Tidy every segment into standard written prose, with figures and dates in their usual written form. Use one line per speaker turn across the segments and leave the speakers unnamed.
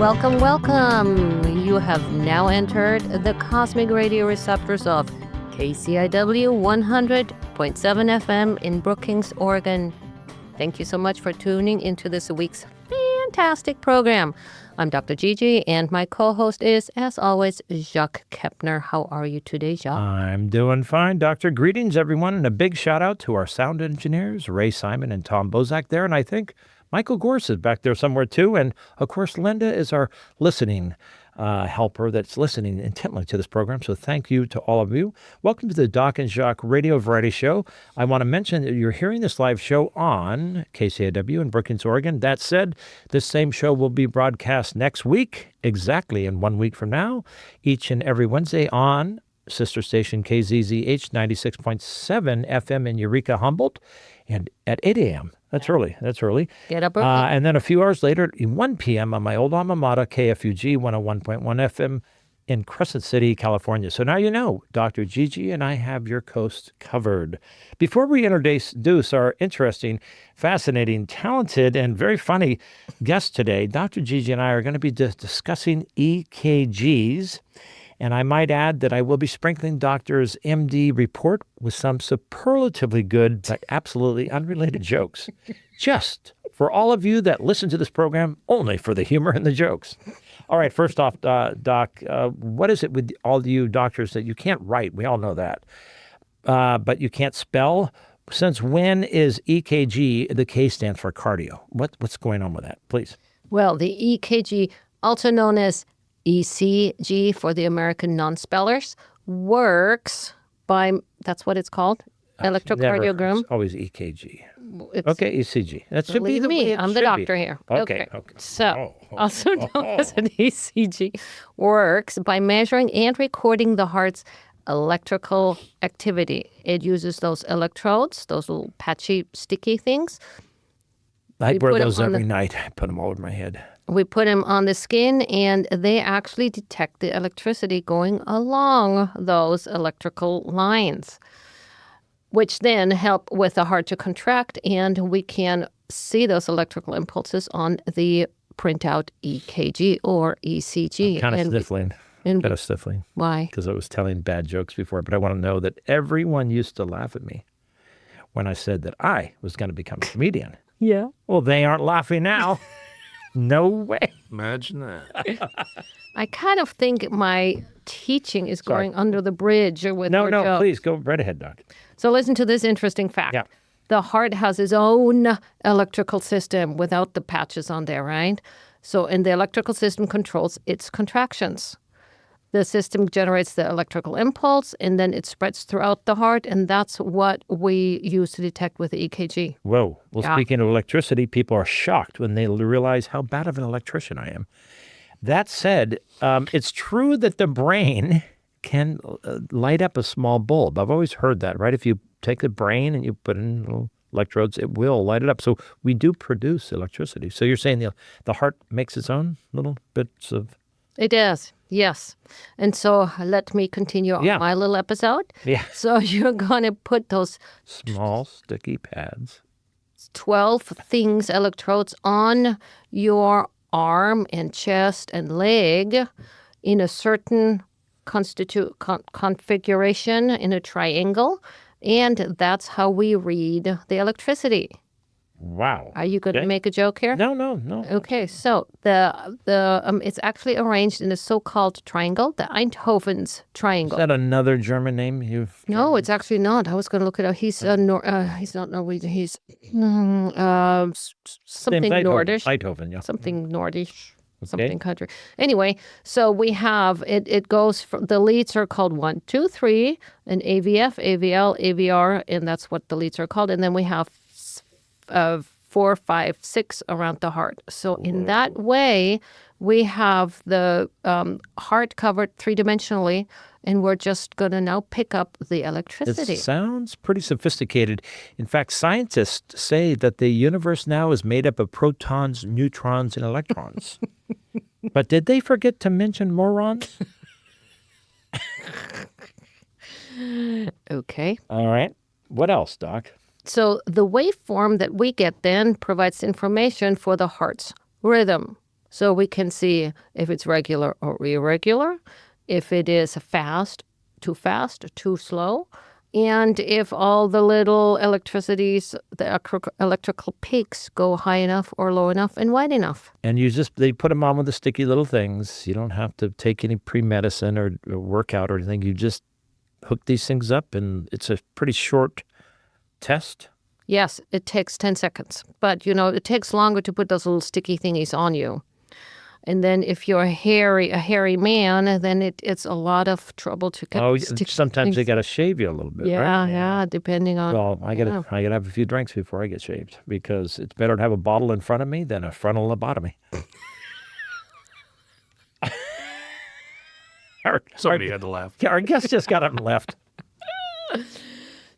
welcome, welcome. You have now entered the cosmic radio receptors of KCIW 100.7 FM in Brookings, Oregon. Thank you so much for tuning into this week's fantastic program. I'm Dr. GiGi, and my co-host is, as always, Jacques Kepner. How are you today, Jacques?
I'm doing fine, Doctor. Greetings, everyone, and a big shout-out to our sound engineers, Ray Simon and Tom Bozak there, and I think Michael Gorse is back there somewhere, too. And, of course, Linda is our listening helper that's listening intently to this program. So thank you to all of you. Welcome to the Doc and Jacques Radio Variety Show. I want to mention that you're hearing this live show on KCIW in Brookings, Oregon. That said, this same show will be broadcast next week, exactly in 1 week from now, each and every Wednesday on sister station KZZH 96.7 FM in Eureka, Humboldt, and at 8 a.m. That's early.
Get up early.
And then a few hours later, at 1 p.m. on my old alma mater, KFUG 101.1 FM in Crescent City, California. So now you know, Dr. GiGi and I have your coast covered. Before we introduce our interesting, fascinating, talented, and very funny guest today, Dr. GiGi and I are going to be discussing EKGs. And I might add that I will be sprinkling Doctor's MD report with some superlatively good but absolutely unrelated jokes. Just for all of you that listen to this program, only for the humor and the jokes. All right, first off, Doc, what is it with all you doctors that you can't write? We all know that. But you can't spell? Since when is EKG, the K stands for cardio? What's going on with that, please?
Well, the EKG, also known as ECG for the American non-spellers, works by, that's what it's called, electrocardiogram.
It's always EKG. Okay, ECG. That should be the
me.
way it
I'm the
should
doctor
be.
here.
Okay.
So, also known as an ECG, works by measuring and recording the heart's electrical activity. It uses those electrodes, those little patchy, sticky things.
I wear those every night. I put them all over my head.
We put them on the skin, and they actually detect the electricity going along those electrical lines, which then help with the heart to contract, and we can see those electrical impulses on the printout EKG or ECG.
I'm kind of sniffling. Bit of sniffling.
Why?
Because I was telling bad jokes before, but I want to know that everyone used to laugh at me when I said that I was going to become a comedian.
Yeah.
Well, they aren't laughing now. No way.
Imagine that.
I kind of think my teaching is going under the bridge with your
No,
jokes.
please, go right ahead, Doc.
So listen to this interesting fact.
Yeah.
The heart has its own electrical system without the patches on there, right? So, and the electrical system controls its contractions. The system generates the electrical impulse, and then it spreads throughout the heart, and that's what we use to detect with the EKG.
Whoa. Well,
Yeah.
Speaking of electricity, people are shocked when they realize how bad of an electrician I am. That said, it's true that the brain can light up a small bulb. I've always heard that, right? If you take the brain and you put in little electrodes, it will light it up. So we do produce electricity. So you're saying the heart makes its own little bits of...
It does, yes. And so let me continue on my little episode.
Yeah.
So you're going to put those
Small sticky pads.
12 electrodes on your arm and chest and leg in a certain configuration in a triangle, and that's how we read the electricity.
Wow.
Are you going to make a joke here?
No.
Okay, so the it's actually arranged in a so-called triangle, the Einthoven's triangle.
Is that another German name you've...
No, it's actually not. I was going to look it up. He's not Norwegian. He's something Nordish.
Einthoven, yeah.
Something Nordish. Something country. Anyway, so we have it goes from the leads are called 1, 2, 3, and AVF, AVL, AVR, and that's what the leads are called. And then we have 4, 5, 6 around the heart. So in that way, we have the heart covered three-dimensionally, and we're just going to now pick up the electricity.
It sounds pretty sophisticated. In fact, scientists say that the universe now is made up of protons, neutrons, and electrons. But did they forget to mention morons?
Okay.
All right. What else, Doc?
So the waveform that we get then provides information for the heart's rhythm. So we can see if it's regular or irregular, if it is too fast, or too slow, and if all the little electrical peaks go high enough or low enough and wide enough.
And they put them on with the sticky little things. You don't have to take any pre-medicine or workout or anything. You just hook these things up, and it's a pretty short test.
Yes, it takes 10 seconds. But, it takes longer to put those little sticky thingies on you. And then if you're a hairy man, then it's a lot of trouble to get
sometimes
things.
they got to shave you a little bit, right?
Yeah, depending on...
Well, I gotta have a few drinks before I get shaved, because it's better to have a bottle in front of me than a frontal lobotomy.
Somebody had to laugh.
Yeah, our guest just got up and left.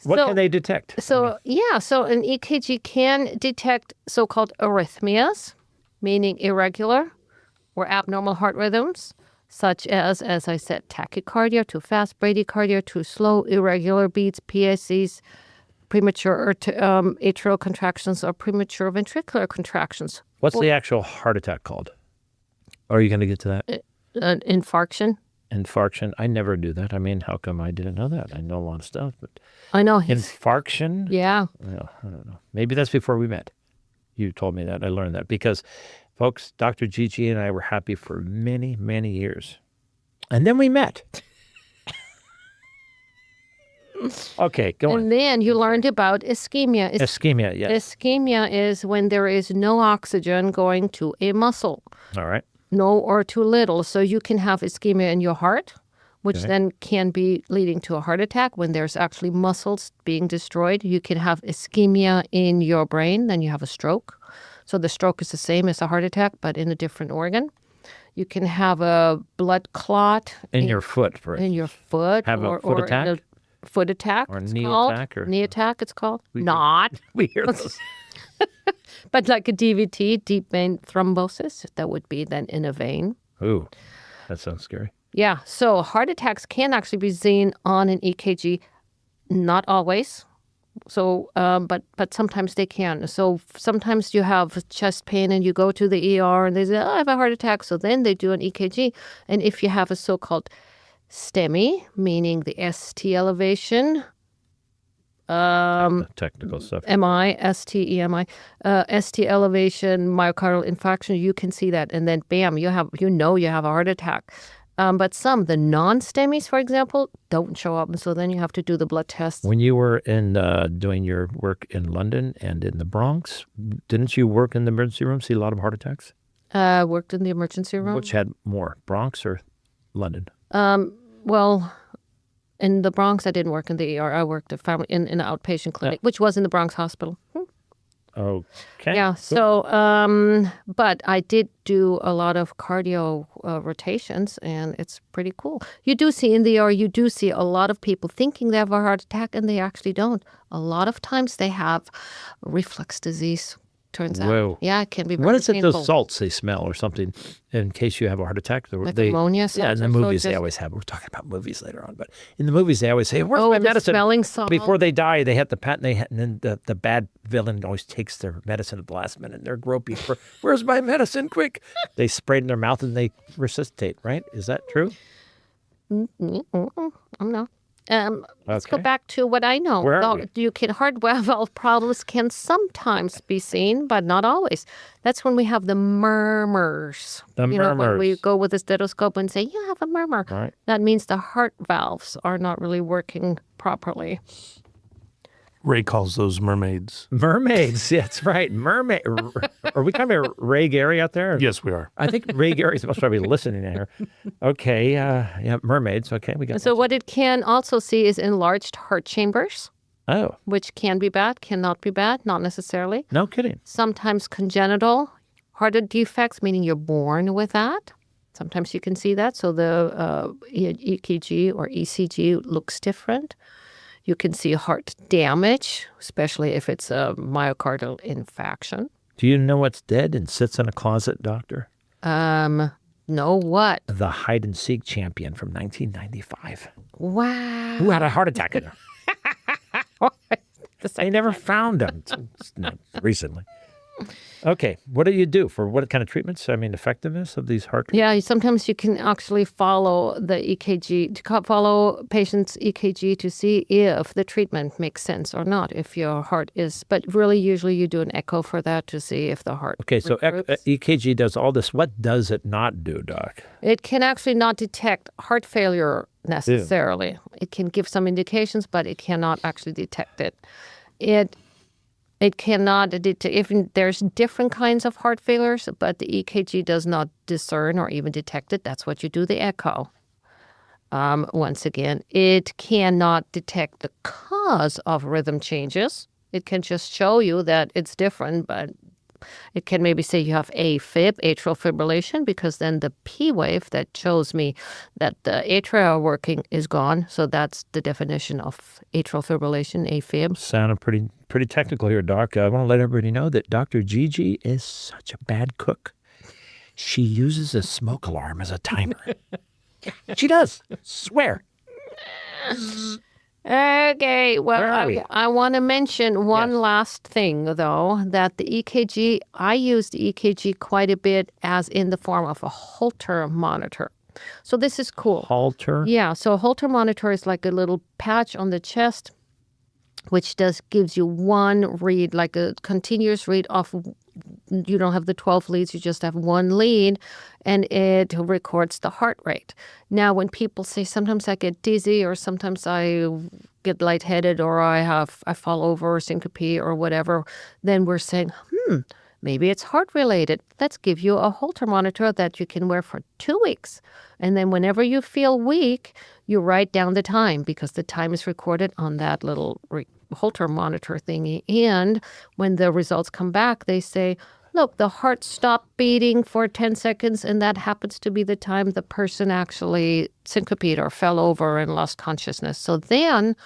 What can they detect?
So an EKG can detect so-called arrhythmias, meaning irregular or abnormal heart rhythms, such as I said, tachycardia, too fast, bradycardia, too slow, irregular beats, PACs, premature atrial contractions, or premature ventricular contractions.
What's the actual heart attack called? Are you going to get to that?
An infarction.
Infarction. I never do that. I mean, how come I didn't know that? I know a lot of stuff, but
I know
infarction.
Yeah.
Well, I don't know. Maybe that's before we met. You told me that. I learned that because, folks, Dr. GiGi and I were happy for many, many years, and then we met. Okay, go on.
And then you learned about ischemia.
Ischemia, yes.
Ischemia is when there is no oxygen going to a muscle.
All right.
No or too little. So you can have ischemia in your heart, which then can be leading to a heart attack when there's actually muscles being destroyed. You can have ischemia in your brain, then you have a stroke. So the stroke is the same as a heart attack, but in a different organ. You can have a blood clot.
In your foot, for instance.
In your foot.
Have a foot attack?
Foot attack.
Or knee attack? Or
knee attack, it's called. Not.
We hear those.
But like a DVT, deep vein thrombosis, that would be then in a vein.
Ooh, that sounds scary.
Yeah, so heart attacks can actually be seen on an EKG, not always. So, but sometimes they can. So sometimes you have chest pain and you go to the ER and they say, I have a heart attack. So then they do an EKG. And if you have a so-called STEMI, meaning the ST elevation,
technical stuff.
STEMI, ST elevation, myocardial infarction, you can see that. And then bam, you have a heart attack. But the non-STEMIs, for example, don't show up. And so then you have to do the blood test.
When you were doing your work in London and in the Bronx, didn't you work in the emergency room, see a lot of heart attacks?
Worked in the emergency room.
Which had more, Bronx or London?
Well, in the Bronx, I didn't work in the ER. I worked in an outpatient clinic, which was in the Bronx Hospital.
Okay.
Yeah.
Cool.
So, but I did do a lot of cardio rotations, and it's pretty cool. You do see in the ER, you do see a lot of people thinking they have a heart attack, and they actually don't. A lot of times they have reflux disease. Turns out.
Whoa.
Yeah, it can be very
What is it,
painful.
those salts they smell or something in case you have a heart attack?
Like ammonia salts?
Yeah, in the movies they always have. We're talking about movies later on, but in the movies they always say, where's my medicine?
Smelling salt.
Before they die, they hit the pat, and then the bad villain always takes their medicine at the last minute. They're groping for, where's my medicine? Quick. They spray it in their mouth and they resuscitate, right? Is that true?
I'm not. Let's go back to what I know.
Where are we?
Heart valve problems can sometimes be seen, but not always. That's when we have the murmurs.
Murmurs.
When we go with the stethoscope and say, you have a murmur.
Right.
That means the heart valves are not really working properly.
Ray calls those mermaids.
Mermaids, that's right. Mermaid. Are we talking about Ray Gary out there?
Yes, we are.
I think Ray Gary's supposed to be listening to her. Okay, mermaids. Okay, we got.
So what it can also see is enlarged heart chambers.
Oh,
which can be bad, cannot be bad, not necessarily.
No kidding.
Sometimes congenital heart defects, meaning you're born with that. Sometimes you can see that. So the EKG or ECG looks different. You can see heart damage, especially if it's a myocardial infarction.
Do you know what's dead and sits in a closet, doctor?
No, what?
The hide and seek champion from 1995.
Wow.
Who had a heart attack in her? They never found him recently. Okay. What do you do for what kind of treatments? I mean, effectiveness of these heart treatments?
Yeah, sometimes you can actually follow the EKG, follow patients' EKG to see if the treatment makes sense or not, if your heart is. But really, usually you do an echo for that to see if the heart.
Okay, so
regroups.
EKG does all this. What does it not do, Doc?
It can actually not detect heart failure necessarily. It can give some indications, but it cannot actually detect it. It cannot detect, even there's different kinds of heart failures, but the EKG does not discern or even detect it. That's what you do the echo. Once again, it cannot detect the cause of rhythm changes. It can just show you that it's different, but it can maybe say you have AFib, atrial fibrillation, because then the P wave that shows me that the atria are working is gone. So that's the definition of atrial fibrillation, AFib.
Sounded pretty technical here, Doc. I want to let everybody know that Dr. GiGi is such a bad cook. She uses a smoke alarm as a timer. She does. Swear.
Okay,
Where are we?
well, I want to mention one
Yes.
last thing, though, that the EKG, I use the EKG quite a bit as in the form of a Holter monitor. So this is cool.
Halter.
Yeah, so a Holter monitor is like a little patch on the chest, which gives you one read, like a continuous read off. You don't have the 12 leads, you just have one lead, and it records the heart rate. Now, when people say sometimes I get dizzy or sometimes I get lightheaded or I fall over or syncope or whatever, then we're saying, maybe it's heart related. Let's give you a Holter monitor that you can wear for 2 weeks. And then whenever you feel weak, you write down the time because the time is recorded on that little Holter monitor thingy. And when the results come back, they say, look, the heart stopped beating for 10 seconds, and that happens to be the time the person actually syncopated or fell over and lost consciousness. So then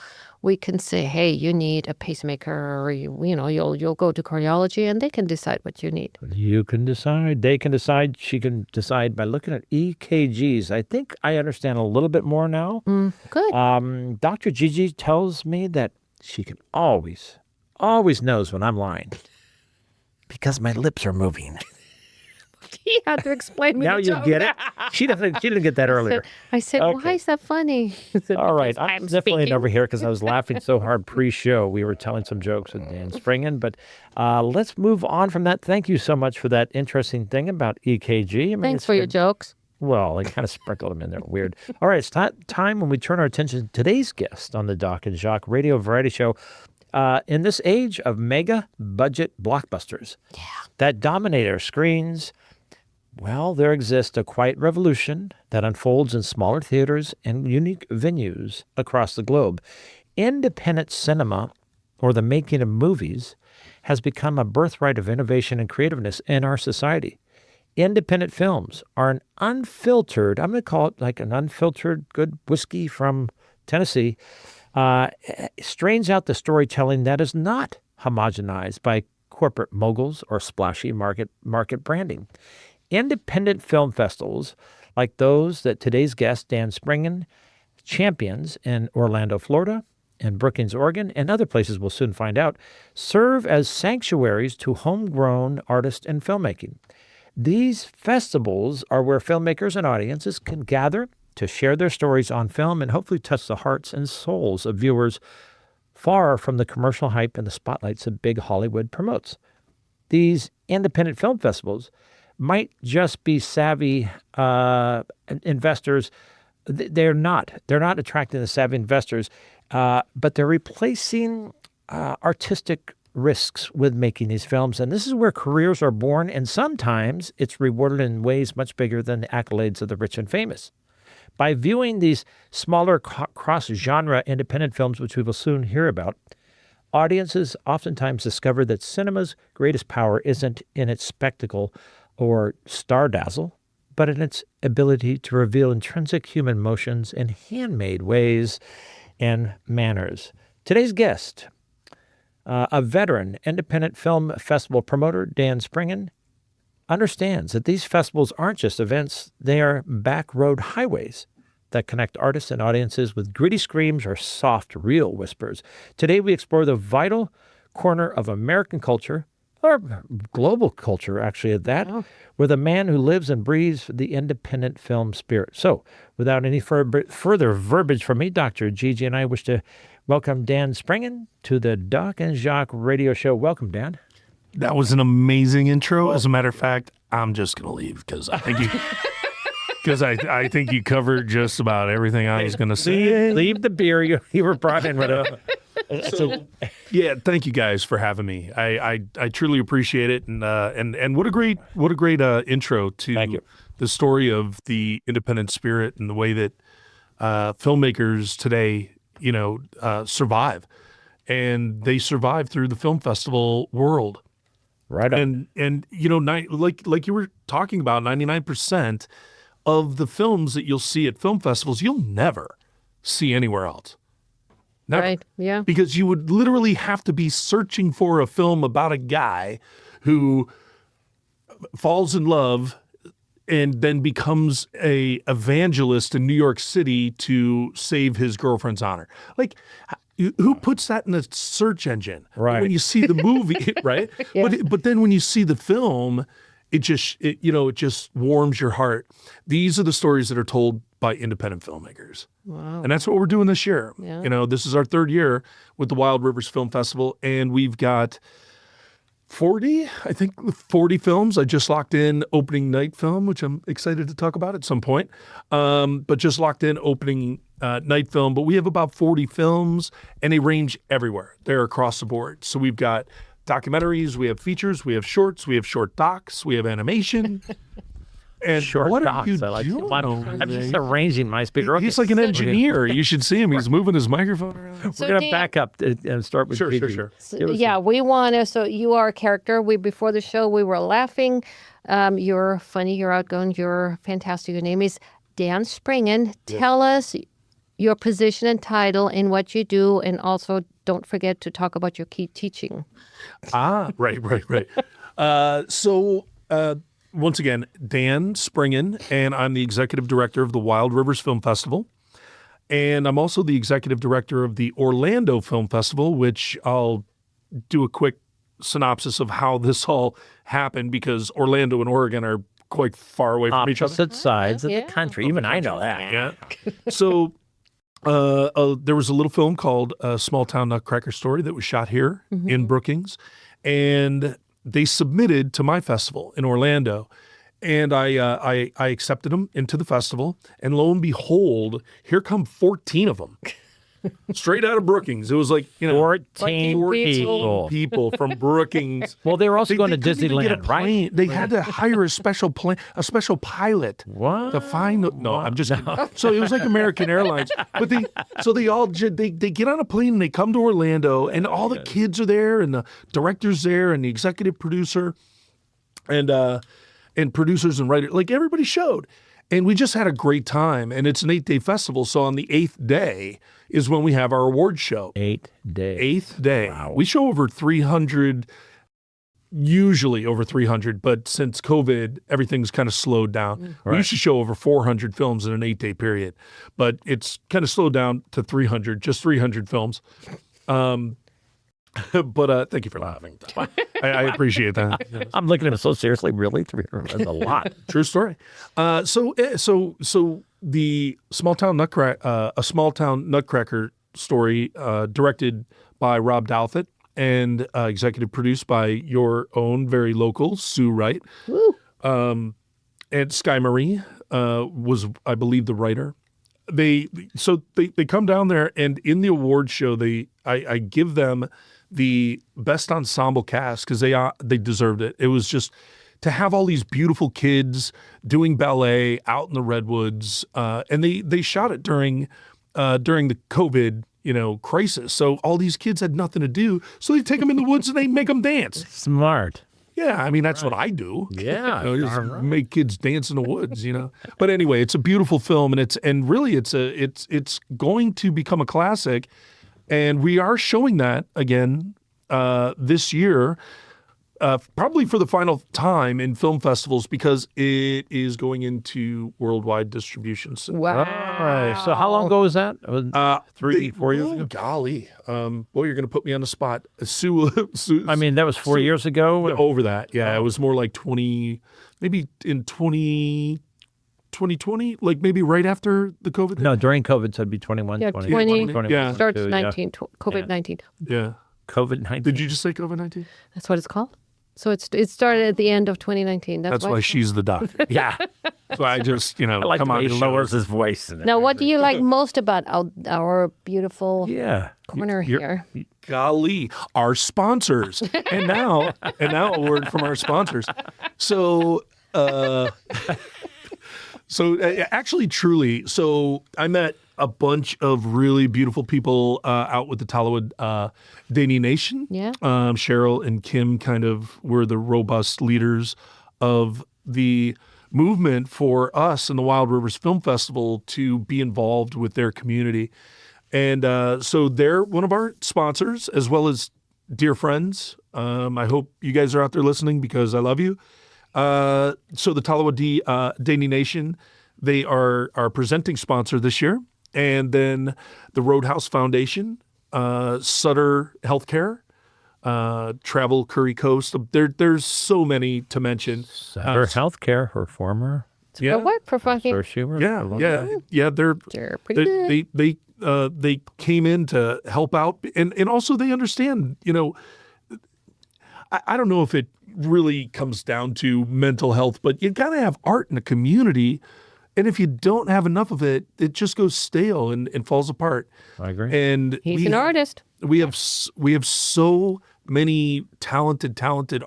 we can say, hey, you need a pacemaker, or you'll go to cardiology, and they can decide what you need.
You can decide. They can decide. She can decide by looking at EKGs. I think I understand a little bit more now.
Good.
Dr. GiGi tells me that she can always knows when I'm lying because my lips are moving.
He had to explain me
Now
the
you
joke.
get it. She didn't get that earlier.
I said,
Okay.
why is that funny? He said,
All right,
"Because
I'm sniffling over here because I was laughing so hard pre-show. We were telling some jokes with Dan Springen, but let's move on from that. Thank you so much for that interesting thing about EKG. I mean,
Thanks
it's
for your
good.
jokes.
Well, I kind of sprinkled them in there. Weird. All right, it's time when we turn our attention to today's guest on the Doc and Jacques radio variety show. In this age of mega budget blockbusters that dominate our screens, well, there exists a quiet revolution that unfolds in smaller theaters and unique venues across the globe. Independent cinema, or the making of movies, has become a birthright of innovation and creativeness in our society. Independent films are an unfiltered, I'm going to call it like an unfiltered good whiskey from Tennessee, strains out the storytelling that is not homogenized by corporate moguls or splashy market branding. Independent film festivals, like those that today's guest, Dan Springen, champions in Orlando, Florida, and Brookings, Oregon, and other places we'll soon find out, serve as sanctuaries to homegrown artists and filmmaking. These festivals are where filmmakers and audiences can gather to share their stories on film and hopefully touch the hearts and souls of viewers far from the commercial hype and the spotlights that big Hollywood promotes. These independent film festivals might just be savvy investors. They're not attracting the savvy investors, but they're replacing artistic risks with making these films. And this is where careers are born, and sometimes it's rewarded in ways much bigger than the accolades of the rich and famous. By viewing these smaller cross-genre independent films, which we will soon hear about, audiences oftentimes discover that cinema's greatest power isn't in its spectacle or star dazzle, but in its ability to reveal intrinsic human emotions in handmade ways and manners. Today's guest, a veteran independent film festival promoter, Dan Springen, understands that these festivals aren't just events, they are back road highways that connect artists and audiences with gritty screams or soft, real whispers. Today we explore the vital corner of American culture, or global culture, actually, at that, with a man who lives and breathes the independent film spirit. So, without any further verbiage from me, Dr. GiGi and I wish to welcome Dan Springen to the Doc and Jacques radio show. Welcome, Dan.
That was an amazing intro. As a matter of fact, I'm just going to leave because I think you... Because I think you covered just about everything I was going to say.
Leave the beer you were brought in with.
Yeah, thank you guys for having me. I truly appreciate it, and what a great intro to the story of the independent spirit and the way that filmmakers today, survive, and they survive through the film festival world.
Right.
And like you were talking about, 99% of the films that you'll see at film festivals, you'll never see anywhere else. Never.
Right, yeah.
Because you would literally have to be searching for a film about a guy who falls in love and then becomes a evangelist in New York City to save his girlfriend's honor. Like, who puts that in a search engine?
Right.
When you see the movie, right?
Yeah.
But then when you see the film, it just warms your heart. These are the stories that are told by independent filmmakers.
Wow.
And that's what we're doing this year.
Yeah.
This is our third year with the Wild Rivers Film Festival, and we've got 40 films. I just locked in opening night film, which I'm excited to talk about at some point. But just locked in opening night film. But we have about 40 films, and they range everywhere. They're across the board. So we've got documentaries, we have features, we have shorts, we have short docs, we have animation. And
Short
what
docs,
are you
I like
doing
it.
over
I'm
there?
just arranging my speaker.
He's like an engineer. You should see him. He's moving his microphone around.
So
We're going to
Dan-
back up and start with
Sure.
GiGi.
Yeah, we want to. So you are a character. Before the show, we were laughing. You're funny. You're outgoing. You're fantastic. Your name is Dan Springen. Tell us your position and title and what you do, and also don't forget to talk about your key teaching.
Right. So once again, Dan Springen, and I'm the executive director of the Wild Rivers Film Festival. And I'm also the executive director of the Orlando Film Festival, which I'll do a quick synopsis of how this all happened, because Orlando and Oregon are quite far away from each other.
Opposite sides of
Yeah.
the country. Even I know that.
Yeah. So there was a little film called Small Town Nutcracker Story that was shot here in Brookings. And they submitted to my festival in Orlando. And I accepted them into the festival. And lo and behold, here come 14 of them. Straight out of Brookings. It was like,
14
people from Brookings.
Well, they were also going to
couldn't even get a
Disneyland, right?
plane. They had to hire a special pilot.
What?
To find no, I'm just kidding. So it was like American Airlines, but they all get on a plane and they come to Orlando, and all the kids are there, and the director's there, and the executive producer, and producers and writers, like everybody showed. And we just had a great time, and it's an 8-day festival. So on the 8th day is when we have our awards show.
8 days.
8th day.
Wow.
We show over 300, usually over 300, but since COVID, everything's kind of slowed down. We used to show over 400 films in an 8-day period, but it's kind of slowed down to 300, just 300 films. But thank you for laughing. I appreciate that. Yeah.
I'm looking at it so seriously. Really? 300? That's a lot.
True story. So the Small Town Nutcracker Story, directed by Rob Douthat and executive produced by your own very local Sue Wright.
Woo.
And Sky Marie was, I believe, the writer. They come down there, and in the award show, I give them the best ensemble cast because they deserved it. It was just to have all these beautiful kids doing ballet out in the redwoods, and they shot it during the COVID crisis. So all these kids had nothing to do, so they take them in the woods and they make them dance.
Smart.
Yeah, I mean that's what I do.
Yeah.
Just make kids dance in the woods, But anyway, it's a beautiful film, and it's going to become a classic, and we are showing that again this year, probably for the final time in film festivals, because it is going into worldwide distribution. So,
Wow.
right. So how long ago was that? It was 4 years ago?
Golly. Boy, you're going to put me on the spot. Sue,
I mean, that was 4 years ago?
over that. Yeah, it was more like 20, maybe in 2020, like maybe right after the COVID.
No, during COVID, so it'd be 21,
Yeah,
20.
20.
Yeah.
Starts
22,
19, COVID-19.
Yeah.
COVID-19.
Did you just say COVID-19?
That's what it's called. So it started at the end of 2019.
That's why she's the doctor.
Yeah.
So I just,
I like
come
the
on.
way he
the
lowers
show.
his voice. In it.
Now, what do you like most about our beautiful
Yeah.
corner here?
Golly, our sponsors. and now a word from our sponsors. So, actually, truly, so I met a bunch of really beautiful people out with the Tallowood Dani Nation.
Yeah.
Cheryl and Kim kind of were the robust leaders of the movement for us in the Wild Rivers Film Festival to be involved with their community. And so they're one of our sponsors, as well as dear friends. I hope you guys are out there listening because I love you. So the Tallowood Dani Nation, they are our presenting sponsor this year. And then the Roadhouse Foundation, Sutter Healthcare, Travel Curry Coast. There's so many to mention.
Her healthcare, her former.
Yeah.
What for fucking?
Sir Schubert.
Yeah.
They're pretty good.
They came in to help out, and also they understand. I don't know if it really comes down to mental health, but you gotta have art in a community, and if you don't have enough of it, it just goes stale and falls apart.
I agree.
And
He's an artist.
we have so many talented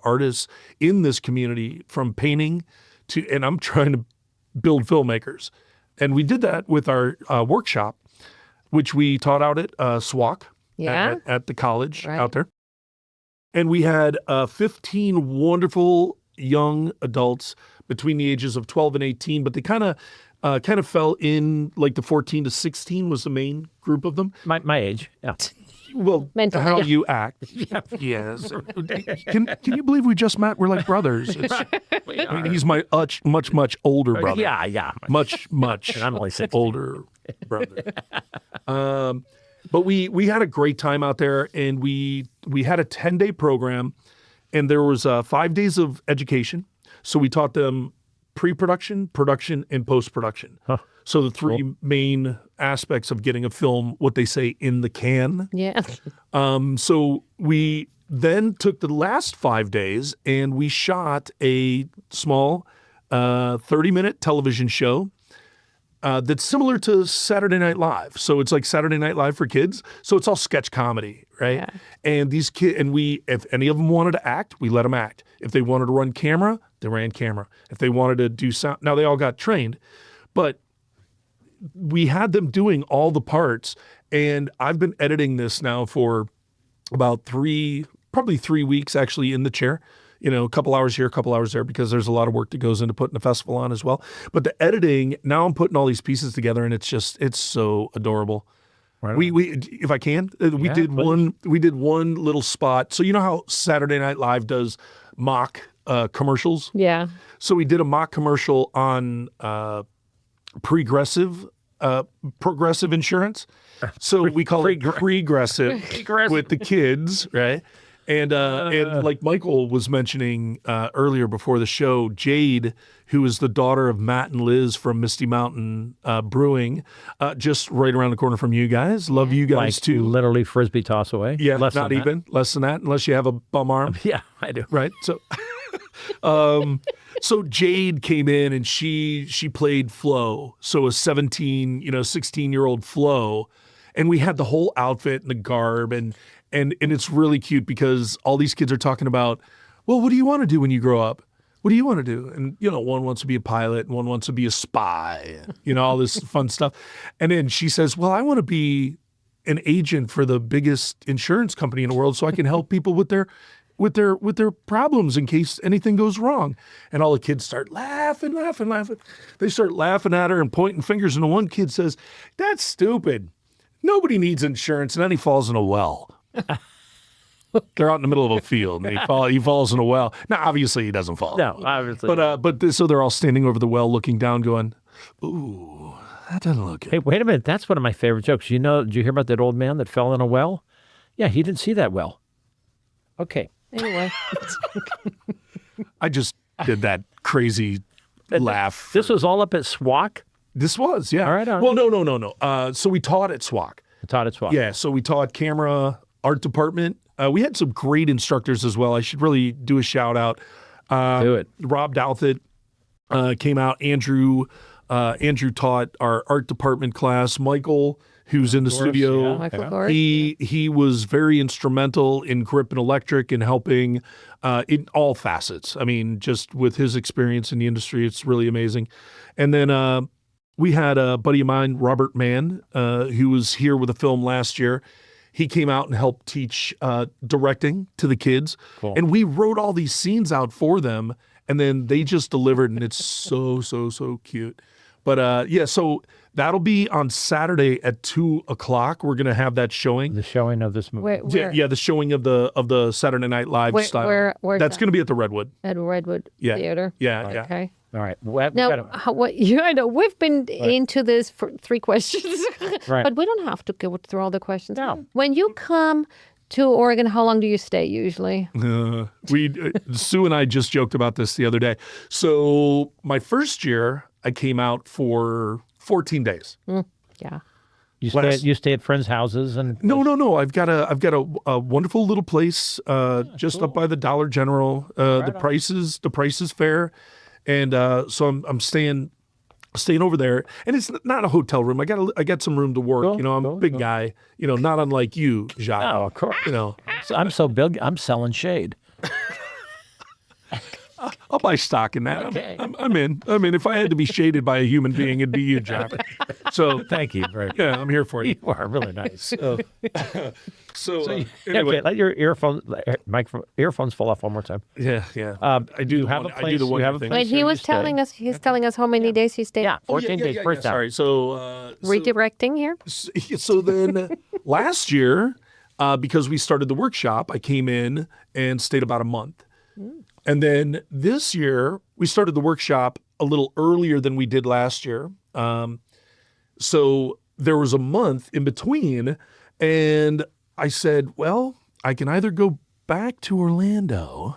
artists in this community, from painting to, and I'm trying to build filmmakers. And we did that with our workshop, which we taught out at SWAC
Yeah.
at the college
Right.
out there. And we had 15 wonderful young adults between the ages of 12 and 18, but they kind of fell in, like the 14 to 16 was the main group of them.
My age. Yeah.
Well,
Mental,
how
yeah.
you act. Yes. Can you believe we just met? We're like brothers. I mean, he's my much older brother.
Yeah.
Much
And I'm only 16.
older brother. But we had a great time out there, and we had a 10-day program, and there was 5 days of education. So we taught them pre-production, production, and post-production.
Huh.
So the three main aspects of getting a film, what they say, in the can.
Yeah.
So we then took the last 5 days and we shot a small 30-minute television show that's similar to Saturday Night Live. So it's like Saturday Night Live for kids. So it's all sketch comedy, right?
Yeah.
And these kids, if any of them wanted to act, we let them act. If they wanted to run camera, they ran camera. If they wanted to do sound, now they all got trained, but we had them doing all the parts. And I've been editing this now for about probably 3 weeks actually in the chair. A couple hours here, a couple hours there, because there's a lot of work that goes into putting a festival on as well. But the editing, now I'm putting all these pieces together, and it's so adorable.
Right.
We if I can, we did one little spot. So you know how Saturday Night Live does mock commercials?
Yeah.
So we did a mock commercial on progressive insurance. So we call it progressive with the kids, right? And like Michael was mentioning earlier before the show, Jade, who is the daughter of Matt and Liz from Misty Mountain Brewing, just right around the corner from you guys. Love you guys
Like
too.
literally frisbee toss away.
Yeah,
Less
not
than
even less than that, unless you have a bum arm.
That. Yeah, I do.
Right. So, so Jade came in and she played Flo. So a 16-year-old Flo, and we had the whole outfit and the garb, and it's really cute because all these kids are talking about, well, what do you want to do when you grow up? What do you want to do? And, one wants to be a pilot and one wants to be a spy, all this fun stuff. And then she says, well, I want to be an agent for the biggest insurance company in the world so I can help people with their problems in case anything goes wrong. And all the kids start laughing. They start laughing at her and pointing fingers. And the one kid says, that's stupid. Nobody needs insurance. And then he falls in a well. They're out in the middle of a field and he falls in a well. Now, obviously he doesn't fall.
No, obviously.
So they're all standing over the well looking down going, ooh, That doesn't look good.
Hey, wait a minute. That's one of my favorite jokes. Did you hear about that old man that fell in a well? Yeah, he didn't see that well. Okay.
Anyway.
I just did that crazy laugh.
This was all up at SWAC?
This was, yeah.
All right, on.
Well, no. So we taught at SWAC.
Taught at SWAC.
Yeah, so we taught camera, art department. We had some great instructors as well. I should really do a shout out.
Do it.
Rob Douthit came out. Andrew taught our art department class. Michael, who's in the studio,
yeah.
Michael Gord.
he was very instrumental in grip and electric and helping in all facets. I mean, just with his experience in the industry, it's really amazing. And then we had a buddy of mine, Robert Mann, who was here with a film last year. He came out and helped teach directing to the kids.
Cool.
And we wrote all these scenes out for them, and then they just delivered, and it's so cute. But so that'll be on Saturday at 2:00. We're gonna have that showing.
The showing of this movie.
Where?
Yeah, the showing of the Saturday Night Live style.
Where's
That's
that?
gonna be at the Redwood.
At Redwood
Yeah.
Theater.
Yeah.
Okay.
All right.
Now, I know we've been into this for 3 questions,
Right.
but we don't have to go through all the questions.
No.
When you come to Oregon, how long do you stay usually?
Sue and I just joked about this the other day. So my first year, I came out for 14 days.
Yeah.
You stay at friends' houses and
No. I've got a wonderful little place just up by the Dollar General. The price is fair, and so I'm staying over there. And it's not a hotel room. I got some room to work.
Cool,
I'm a big guy. Not unlike you, Jacques.
Oh, of course. I'm so big. I'm selling shade.
I'll buy stock in that.
Okay.
I'm in. If I had to be shaded by a human being, it'd be you, Jack. So
Thank you very much.
yeah, I'm here for you.
You are really nice.
Anyway,
Okay, let your earphones fall off one more time.
yeah. I do.
you have a place-
the one
you have a
thing.
place-
Wait, he
you
was
stay.
telling us. He's telling us how many days he stayed.
Yeah,
Oh,
14 days first time.
Sorry. So
Redirecting here.
so then last year, because we started the workshop, I came in and stayed about a month. And then this year, we started the workshop a little earlier than we did last year. So there was a month in between, and I said, well, I can either go back to Orlando,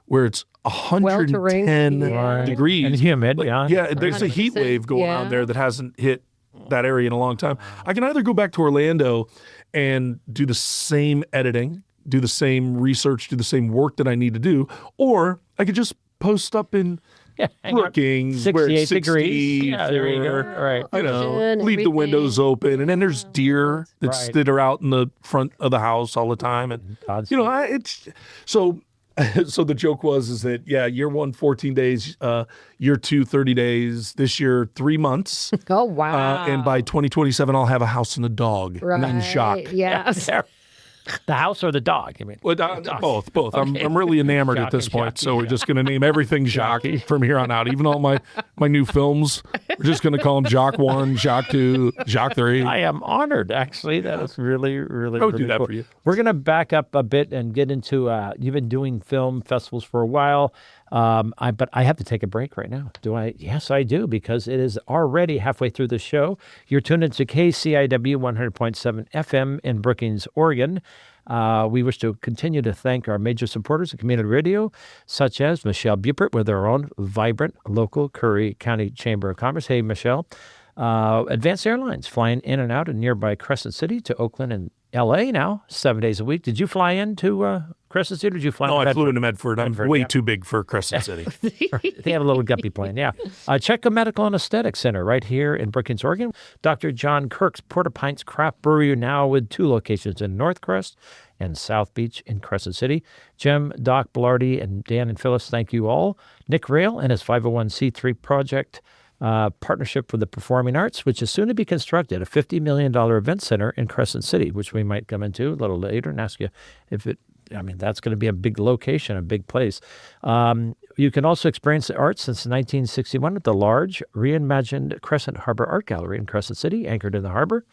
where it's 110
yeah.
degrees.
And humid,
Yeah, there's a heat
100%,
wave going
yeah.
on there that hasn't hit that area in a long time. I can either go back to Orlando and do the same editing, do the same research, do the same work that I need to do, or I could just post up in
hang out.
Brookings,
68
where it's
degrees. Yeah, there you go.
or,
Right.
Ocean,
leave the
everything.
windows open, and then there's deer
Right.
that are out in the front of the house all the time, and
God's
it's so. So the joke is that year 1, 14 days, year 2, 30 days, this year 3 months,
Oh wow.
and by 2027 I'll have a house and a dog.
right.
Named Jacques.
Yes.
The house or the dog? I mean,
Well, both. I'm really enamored at this
Jacques,
point, so we're just going to name everything Jacques from here on out. Even all my new films, we're just going to call them Jacques 1, Jacques 2, Jacques 3.
I am honored, actually. That is really, really,
I would
really
do that
cool.
for you.
We're going to back up a bit and get into, you've been doing film festivals for a while, but I have to take a break right now. Do I? Yes, I do, because it is already halfway through the show. You're tuned into KCIW 100.7 FM in Brookings, Oregon. We wish to continue to thank our major supporters of community radio, such as Michelle Bupert with our own vibrant local Curry County Chamber of Commerce. Hey, Michelle. Advanced Airlines, flying in and out of nearby Crescent City to Oakland and L.A. now, 7 days a week. Did you fly into Crescent City, or did you fly
No,
into
I flew
Bedford?
into Medford. I'm
Medford,
way
yeah.
too big for Crescent City.
They have a little guppy plane, yeah. Chetco Medical and Aesthetic Center right here in Brookings, Oregon. Dr. John Kirk's Porta-Pints Craft Brewery now with 2 locations in Northcrest and South Beach in Crescent City. Jim, Doc, Blarty, and Dan and Phyllis, thank you all. Nick Rail and his 501c3 project partnership with the Performing Arts, which is soon to be constructed, a $50 million event center in Crescent City, which we might come into a little later and ask you if that's going to be a big location, a big place. You can also experience the arts since 1961 at the large, reimagined Crescent Harbor Art Gallery in Crescent City, anchored in the harbor.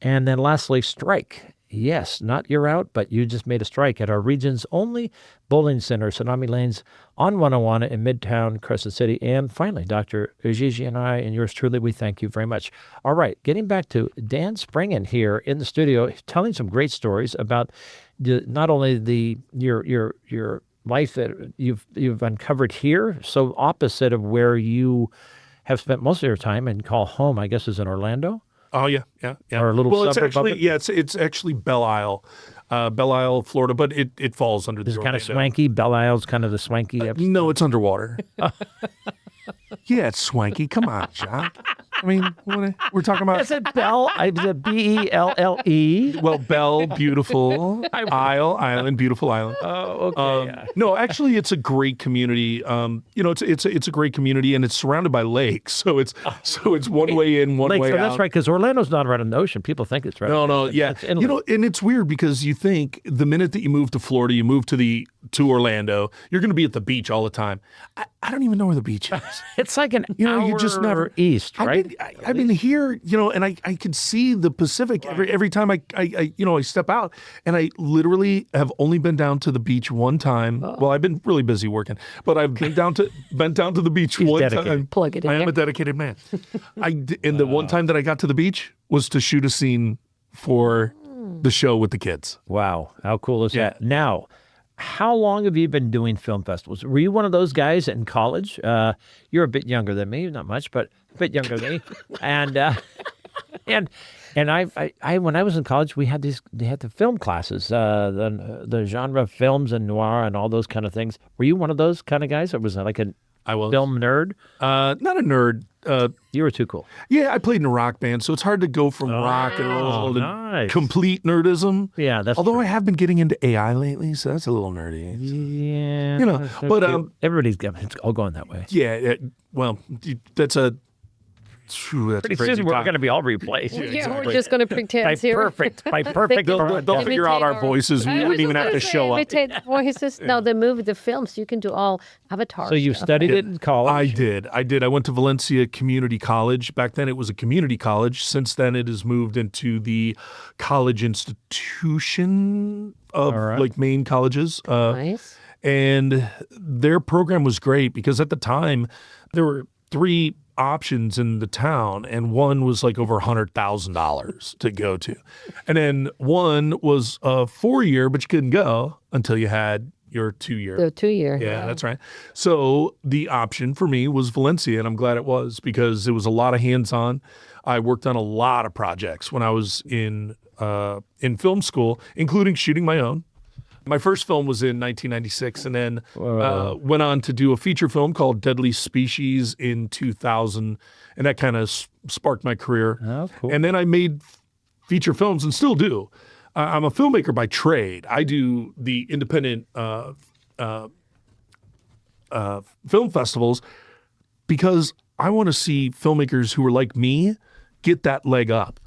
And then lastly, Strike Yes, not you're out, but you just made a strike at our region's only bowling center, Tsunami Lanes on 101 in Midtown, Crescent City. And finally, Dr. GiGi and I, and yours truly, we thank you very much. All right, getting back to Dan Springen here in the studio, telling some great stories about not only your life that you've uncovered here, so opposite of where you have spent most of your time and call home, I guess, is in Orlando.
Oh yeah.
Or a little
it's
suburb
actually
of it?
it's actually Belle Isle, Florida, but it falls under
Is
the
it kind of
Orlando.
swanky? Belle Isle's kind of the swanky.
No, it's underwater. Yeah, it's swanky. Come on, Jacques. I mean, we're talking about.
Is it Belle? Is it Belle?
Well, Belle, beautiful. Island, beautiful island.
Oh, okay.
No, actually, it's a great community. It's a great community, and it's surrounded by lakes. So it's one way in, one way
so
out.
that's right, because Orlando's not right on the ocean. People think it's right.
No, yeah.
It's inland.
And it's weird because you think the minute that you move to Florida, you move to Orlando, you're going to be at the beach all the time. I don't even know where the beach is.
It's like an hour
you just never
east, right?
I've been here, and I can see the Pacific every time I step out, and I literally have only been down to the beach one time. Well, I've been really busy working, but I've been down to the beach one
dedicated.
time.
Plug it in
I am
there.
a dedicated man. And the one time that I got to the beach was to shoot a scene for the show with the kids.
Wow, how cool is
Yeah.
that? Now, how long have you been doing film festivals? Were you one of those guys in college? You're a bit younger than me, not much, but a bit younger than me. And I when I was in college, they had the film classes, the genre of films and noir and all those kind of things. Were you one of those kind of guys, or was it like a
I was
film nerd?
not a nerd.
You were too cool.
Yeah, I played in a rock band, so it's hard to go from rock and roll to
nice.
complete nerdism.
Yeah, that's
Although
true.
I have been getting into AI lately, so that's a little nerdy.
Yeah, that's so
but,
cute. Everybody's it's all going that way.
Yeah, well, that's a
Pretty
crazy
soon we're
talk.
going to be all replaced.
We're just going to pretend
By
here.
by perfect.
They'll figure out our voices. We wouldn't even have to show up.
Imitate voices. No, the films, you can do all avatar
So you
stuff.
studied it in college?
I did. I went to Valencia Community College. Back then it was a community college. Since then it has moved into the college institution of
right.
like main colleges.
Nice.
And their program was great because at the time there were 3 options in the town, and one was like over $100,000 to go to. And then one was a 4-year, but you couldn't go until you had your 2-year.
The 2-year.
Yeah, that's right. So the option for me was Valencia, and I'm glad it was because it was a lot of hands-on. I worked on a lot of projects when I was in film school, including shooting my own. My first film was in 1996, and then went on to do a feature film called Deadly Species in 2000, and that kind of sparked my career.
Oh, cool.
And then I made feature films and still do. I'm a filmmaker by trade. I do the independent film festivals because I want to see filmmakers who are like me get that leg up.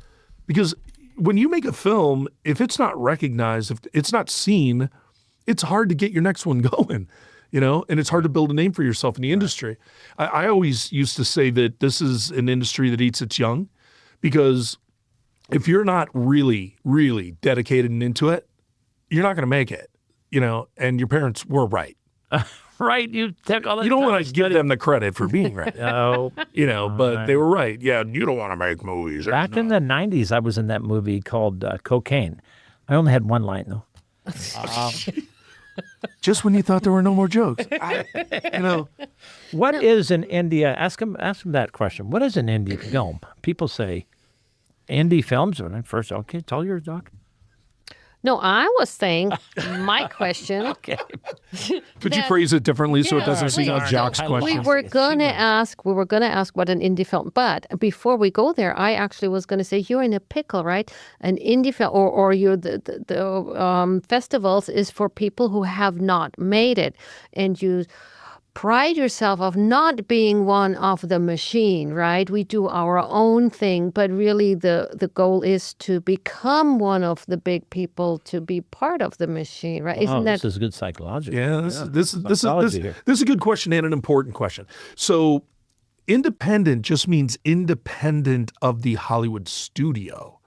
Because when you make a film, if it's not recognized, if it's not seen, it's hard to get your next one going, and it's hard to build a name for yourself in the industry. I always used to say that this is an industry that eats its young, because if you're not really, really dedicated and into it, you're not going to make it, and your parents were right.
Right, you take all that.
You don't
time
want to give them the credit for being right.
No.
But they were right. Yeah, you don't want to make movies.
Back in the 90s, I was in that movie called Cocaine. I only had one line, though.
Just when you thought there were no more jokes.
What is an indie? Ask him that question. What is an indie film? People say indie films. When I first, okay, tell your doc.
No, I was saying my question.
Okay.
Could you phrase it differently so it doesn't seem like Jacques'
I
question?
We were gonna ask what an indie film. But before we go there, I actually was gonna say you're in a pickle, right? An indie film, or you're the festivals is for people who have not made it, and you pride yourself of not being one of the machine, right? We do our own thing, but really the goal is to become one of the big people, to be part of the machine, right? Isn't that
This is good psychology.
Yeah, this is
Psychology here.
a good question and an important question. So, independent just means independent of the Hollywood studio.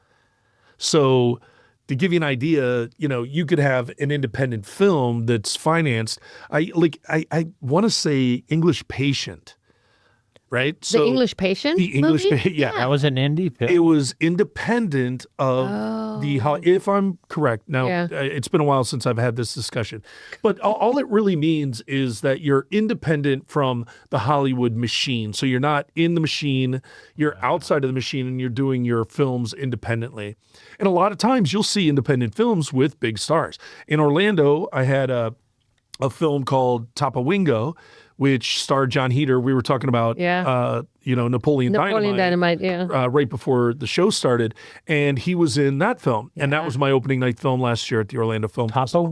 So, to give you an idea, you could have an independent film that's financed. I want to say English Patient, right?
The English Patient.
The English
movie?
Patient, yeah.
That was an indie film.
It was independent of if I'm correct. Now, it's been a while since I've had this discussion, but all it really means is that you're independent from the Hollywood machine. So you're not in the machine, you're outside of the machine, and you're doing your films independently. And a lot of times you'll see independent films with big stars. In Orlando, I had a film called Tapawingo, which starred John Heder. We were talking about, Napoleon Dynamite, right before the show started. And he was in that film. And that was my opening night film last year at the Orlando Film Festival.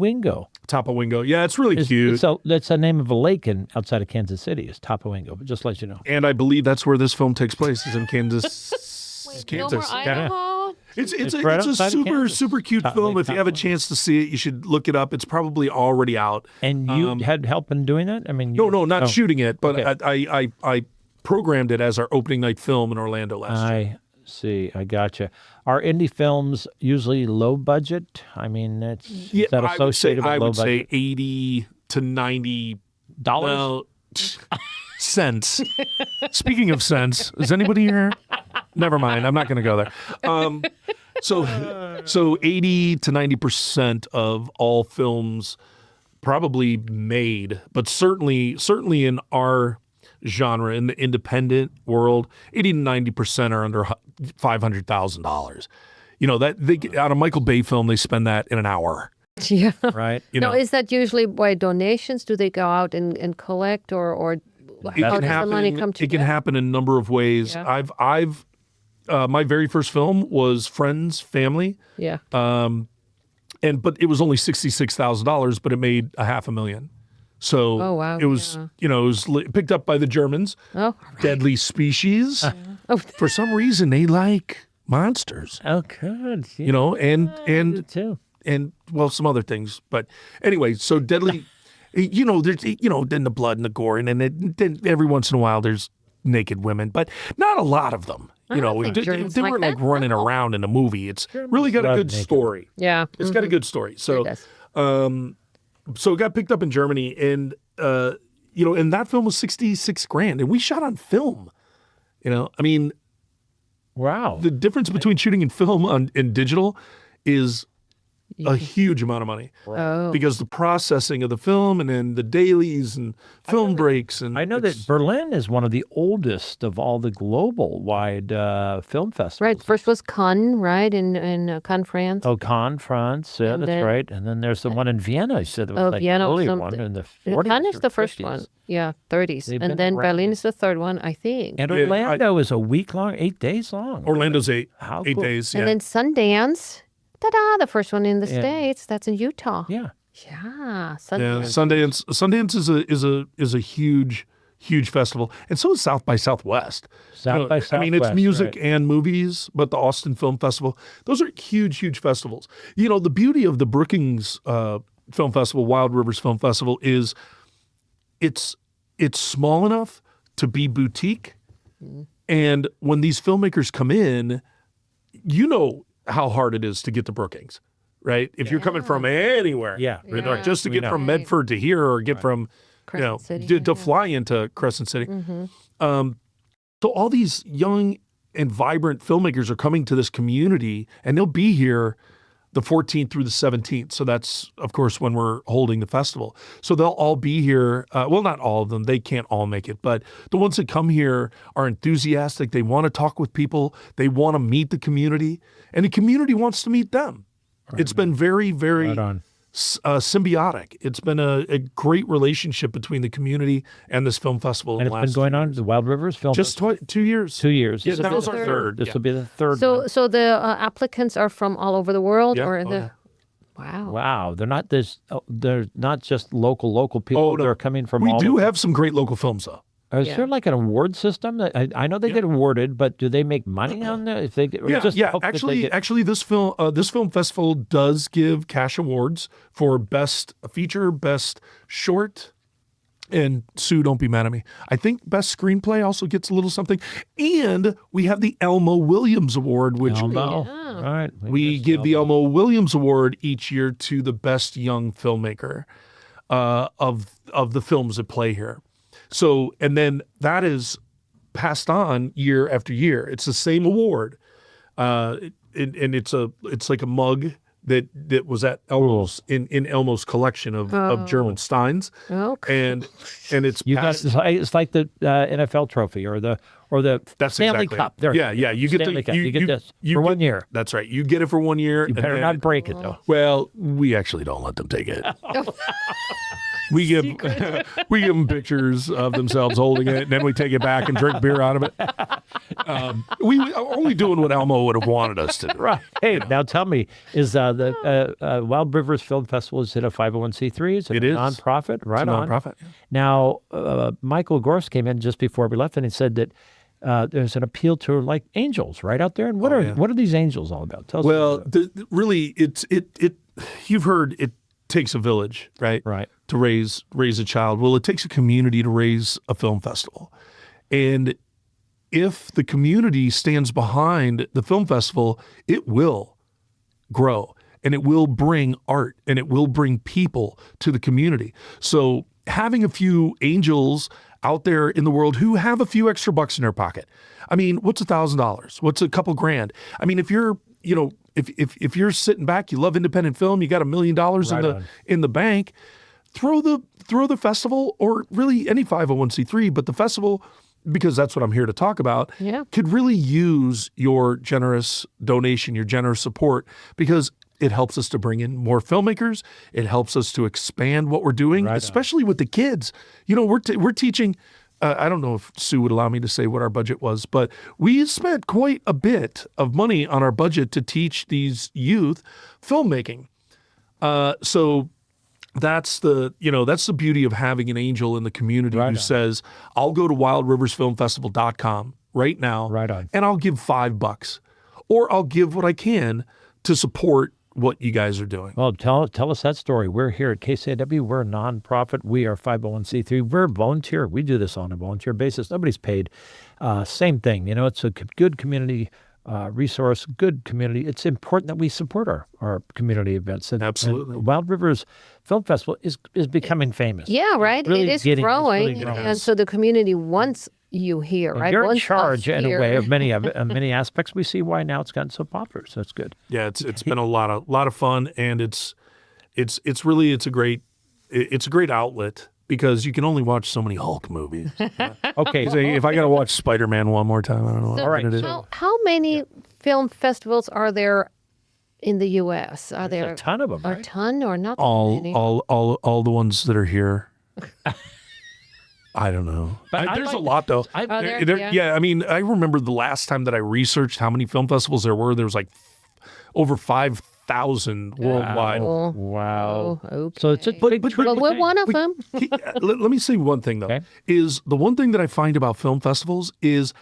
Tapawingo. Yeah, it's really cute.
So that's the name of a lake outside of Kansas City is Tapawingo, but just to let you know.
And I believe that's where this film takes place, is in Kansas.
Kansas. Idaho?
It's
right
a super cute film. If you have a chance to see it, you should look it up. It's probably already out.
And you had help in doing that? I mean,
not shooting it, but I programmed it as our opening night film in Orlando last year.
I see. I gotcha. Are indie films usually low budget? I mean, is that associated with low budget?
I would say $80 to $90 cents. Speaking of cents, is anybody here? Never mind. I'm not going to go there. So 80 to 90% of all films probably made, but certainly in our genre, in the independent world, 80 to 90% are under $500,000. That they get out of Michael Bay film, they spend that in an hour.
Yeah.
Right.
Now, is that usually by donations? Do they go out and collect, or how does the money come together?
It can happen in a number of ways.
Yeah.
I've my very first film was Friends, Family.
Yeah.
But it was only $66,000, but it made $500,000. So
wow,
it was, it was picked up by the Germans.
Oh, right.
Deadly Species. For some reason, they like monsters.
Oh, good.
Yeah.
And too.
And some other things. But anyway, so Deadly, there's, then the blood and the gore, and then every once in a while there's naked women, but not a lot of them. They weren't like running around in a movie. It's really got a good story.
Yeah.
It's got a good story. So, so it got picked up in Germany, and and that film was $66,000, and we shot on film. I mean,
wow.
The difference between shooting in film and digital is a huge amount of money. Because the processing of the film, and then the dailies and film breaks. And
I know that Berlin is one of the oldest of all the global-wide film festivals.
Right. First was Cannes, right, in Cannes, France.
Oh, Cannes, France. Yeah, that's right. And then there's the one in Vienna. You said there was like
Vienna,
early one in the 40s.
Cannes is the first
50s.
one. Yeah, 30s.
They've
and
been
then
around.
Berlin is the third one, I think.
And Orlando is a week long, 8 days long.
Orlando's eight
How
cool.
days.
Yeah.
And then Sundance, the first one in the States. That's in Utah.
Yeah.
Yeah,
Sundance. Sundance is a huge festival, and so is South by Southwest.
South by Southwest.
I mean, it's music
right.
and movies, but the Austin Film Festival, those are huge festivals. The beauty of the Brookings Film Festival, Wild Rivers Film Festival, is it's small enough to be boutique, and when these filmmakers come in, how hard it is to get to Brookings, right? If you're coming from anywhere, like just to get from Medford to here, or get from, to fly into Crescent City. So all these young and vibrant filmmakers are coming to this community, and they'll be here the 14th through the 17th. So that's, of course, when we're holding the festival. So they'll all be here. Well, not all of them. They can't all make it. But the ones that come here are enthusiastic. They want to talk with people. They want to meet the community. And the community wants to meet them. Right. It's been very, very symbiotic. It's been a great relationship between the community and this film festival.
And it's been going on, the Wild Rivers Film Festival?
Just 2 years.
2 years.
Yeah, that was our third.
This will be the third
one. So the applicants are from all over the world?
Yeah.
Wow.
Wow. They're not just local people. They're coming from all
We do
over.
have some great local films, though.
Is there like an award system? I know they get awarded, but do they make money on that? If they get,
Actually, this film festival does give cash awards for best feature, best short, And Sue, don't be mad at me. I think Best Screenplay also gets a little something. And we have the Elmo Williams Award, which
All right.
we give the Elmo Williams Award each year to the best young filmmaker of the films that play here. So, and then that is passed on year after year. It's the same award. And it's like a mug that was at Elmo's in Elmo's collection of German Steins.
Okay.
And it's
it's like the NFL trophy or the
that's
Stanley
exactly
Cup.
it.
There,
Yeah. You get
Stanley
the
Cup. You get this for 1 year.
That's right. You get it for 1 year.
You better not break it though.
Well, we actually don't let them take it. We give them pictures of themselves holding it, and then we take it back and drink beer out of it. We are only doing what Elmo would have wanted us to do.
Right. Hey, now tell me, is the Wild Rivers Film Festival, is it a 501c3? Is it a nonprofit? Right
it's a
on.
nonprofit.
Now, Michael Gorse came in just before we left, and he said that there's an appeal to like angels right out there. And what are these angels all about? Tell us.
Well, really, it you've heard it takes a village, right?
Right.
To raise a child. Well, it takes a community to raise a film festival. And if the community stands behind the film festival, it will grow and it will bring art and it will bring people to the community. So having a few angels out there in the world who have a few extra bucks in their pocket. I mean, what's $1,000? What's a couple grand? I mean, if you're, if you're sitting back, you love independent film, you got $1 million in the bank, throw the festival, or really any 501c3, but the festival, because that's what I'm here to talk about, could really use your generous donation, your generous support, because it helps us to bring in more filmmakers. It helps us to expand what we're doing, especially with the kids. We're teaching. I don't know if Sue would allow me to say what our budget was, but we spent quite a bit of money on our budget to teach these youth filmmaking. So that's the beauty of having an angel in the community who says, I'll go to wildriversfilmfestival.com right now, and I'll give $5, or I'll give what I can to support what you guys are doing.
Well, tell us that story. We're here at KCAW. We're a nonprofit. We are 501c3. We're volunteer. We do this on a volunteer basis. Nobody's paid. Same thing. It's a good community resource, good community. It's important that we support our community events.
Absolutely.
And Wild Rivers Film Festival is becoming famous.
Yeah, right.
Really
it is growing.
growing.
And so the community wants you here, right?
You're in
Wants
charge
us
in a
here.
way of many aspects. We see why now it's gotten so popular. So it's good.
Yeah, it's been a lot of fun, and it's a great outlet, because you can only watch so many Hulk movies.
Okay.
So if I got to watch Spider-Man one more time, I don't know what
So
I'm going to do.
how many film festivals are there in the U.S.? Are there
a ton of them,
a
right?
ton or not? Many?
All the ones that are here. I don't know.
But
There's a lot, though.
Are there?
Yeah, I mean, I remember the last time that I researched how many film festivals there were. There was like over 5,000 worldwide.
Wow.
Oh, okay.
So it's a big
Well, we're one of them.
Let me say one thing, though.
Okay.
Is the one thing that I find about film festivals is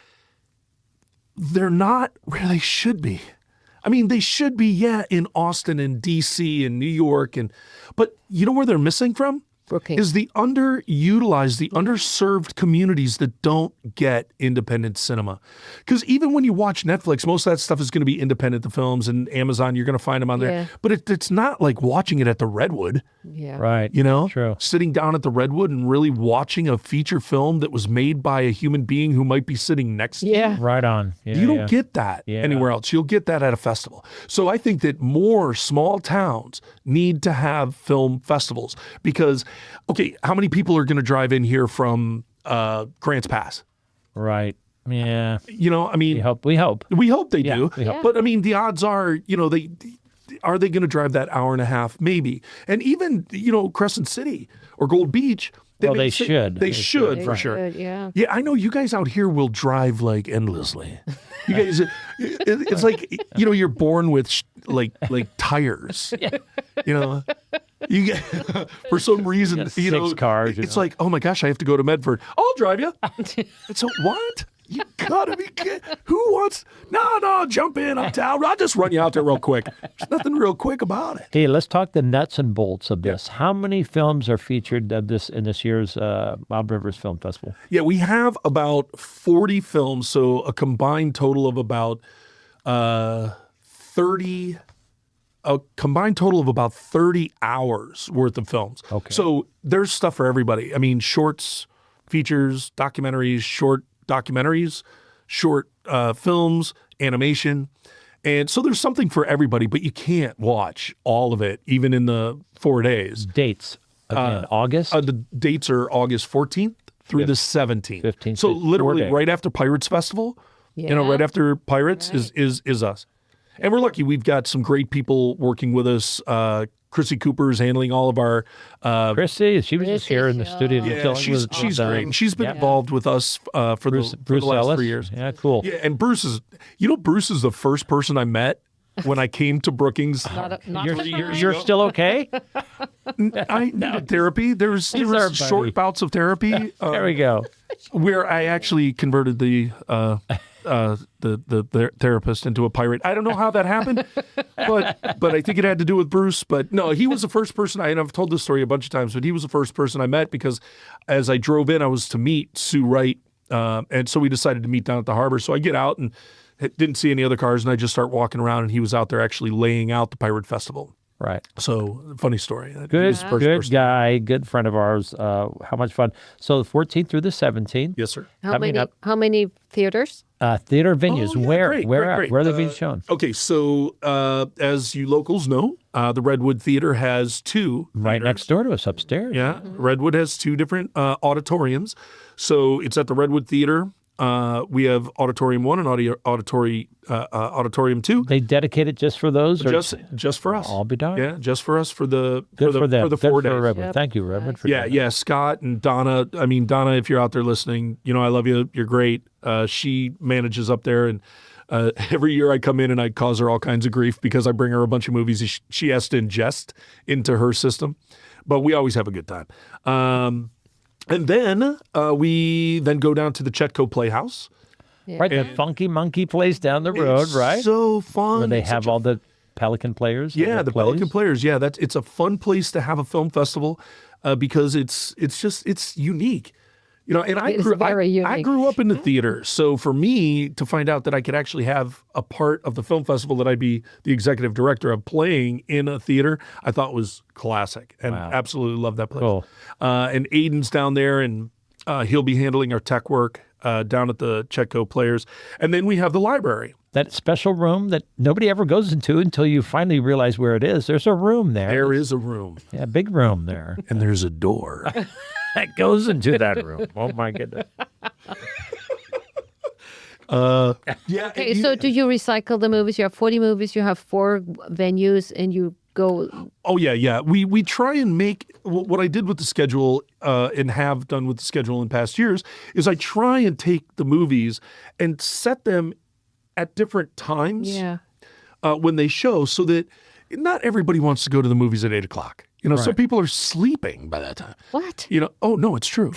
they're not where they should be. I mean, they should be, in Austin and D.C. and New York, but you know where they're missing from?
Brookings.
Is the underutilized, the underserved communities that don't get independent cinema. Because even when you watch Netflix, most of that stuff is going to be independent, the films, and Amazon, you're going to find them on there.
Yeah.
But it's not like watching it at the Redwood,
Yeah.
right. True.
Sitting down at the Redwood and really watching a feature film that was made by a human being who might be sitting next to you.
Yeah.
Right on. Yeah,
You don't get that anywhere else. You'll get that at a festival. So I think that more small towns need to have film festivals, because, okay, how many people are going to drive in here from Grants Pass?
Right. Yeah.
I mean,
We hope.
we hope they do.
we hope.
But I mean, the odds are, are they going to drive that hour and a half? Maybe. And even, Crescent City or Gold Beach.
They should.
They should,
They
for sure.
should, yeah.
Yeah, I know you guys out here will drive like endlessly. You guys, it's like, you're born with like tires. You get, for some reason,
Six cars.
It's like, oh my gosh, I have to go to Medford. I'll drive you. It's a what? gotta be kidding. Who wants? No, jump in. I'll just run you out there real quick. There's nothing real quick about it.
Hey, let's talk the nuts and bolts of this. How many films are featured in this year's Wild Rivers Film Festival?
Yeah, we have about 40 films, so a combined total of about 30. A combined total of about 30 hours worth of films.
Okay.
So there's stuff for everybody. I mean, shorts, features, documentaries, short films, animation. And so there's something for everybody, but you can't watch all of it, even in the 4 days.
Dates, again, August?
The dates are August 14th through the 17th.
15th.
So literally
4 days.
right after Pirates Festival, right after Pirates is us. And we're lucky. We've got some great people working with us. Chrissy Cooper is handling all of our.
Chrissy, she was just here in the studio.
Yeah, she's great. And she's been involved with us for the last
Ellis?
3 years.
Yeah, cool.
Yeah, and Bruce is the first person I met when I came to Brookings.
You're still okay?
I needed therapy. There was short bouts of therapy.
There we go.
Where I actually converted the therapist into a pirate. I don't know how that happened, but I think it had to do with Bruce. But no, he was the first person. And I've told this story a bunch of times, but he was the first person I met because as I drove in, I was to meet Sue Wright, and so we decided to meet down at the harbor. So I get out and didn't see any other cars, and I just start walking around, and he was out there actually laying out the Pirate Festival.
Right.
So funny story.
Good guy, good friend of ours. How much fun. So the 14th through the 17th.
Yes, sir.
How many theaters?
Theater venues.
Oh, yeah,
where
great.
where are they being shown?
Okay, so as you locals know, the Redwood Theater has two.
Right next door to us upstairs.
Yeah, Redwood has two different auditoriums. So it's at the Redwood Theater. We have Auditorium 1 and Auditorium 2.
They dedicate it just for those? Or
just for us.
I'll be darned.
Yeah, just for us for the
Good for them.
for the
Good
4
for
days.
Redwood. Thank you, Redwood, for doing that.
Yeah, Scott and Donna. I mean, Donna, if you're out there listening, I love you. You're great. She manages up there, and every year I come in and I cause her all kinds of grief because I bring her a bunch of movies she has to ingest into her system. But we always have a good time. And then we then go down to the Chetco Playhouse.
Yeah.
Right, the Funky Monkey place down the road, right?
So fun.
Where they have all the Pelican players.
Yeah, the Pelican players. Yeah, it's a fun place to have a film festival because it's unique. And I grew up in the theater. So for me to find out that I could actually have a part of the film festival that I'd be the executive director of playing in a theater, I thought was classic and absolutely love that place.
Cool.
And Aiden's down there, and he'll be handling our tech work down at the Chetco Players. And then we have the library.
That special room that nobody ever goes into until you finally realize where it is. There's a room there.
There is a room.
Yeah, big room there.
And there's a door.
That goes into that room. Oh, my goodness.
Yeah.
Okay, so do you recycle the movies? You have 40 movies, you have 4 venues, and you go...
Oh, yeah. We try and make... What I did with the schedule and have done with the schedule in past years is I try and take the movies and set them at different times when they show so that not everybody wants to go to the movies at 8 o'clock. Some people are sleeping by that time.
What?
Oh, no, it's true.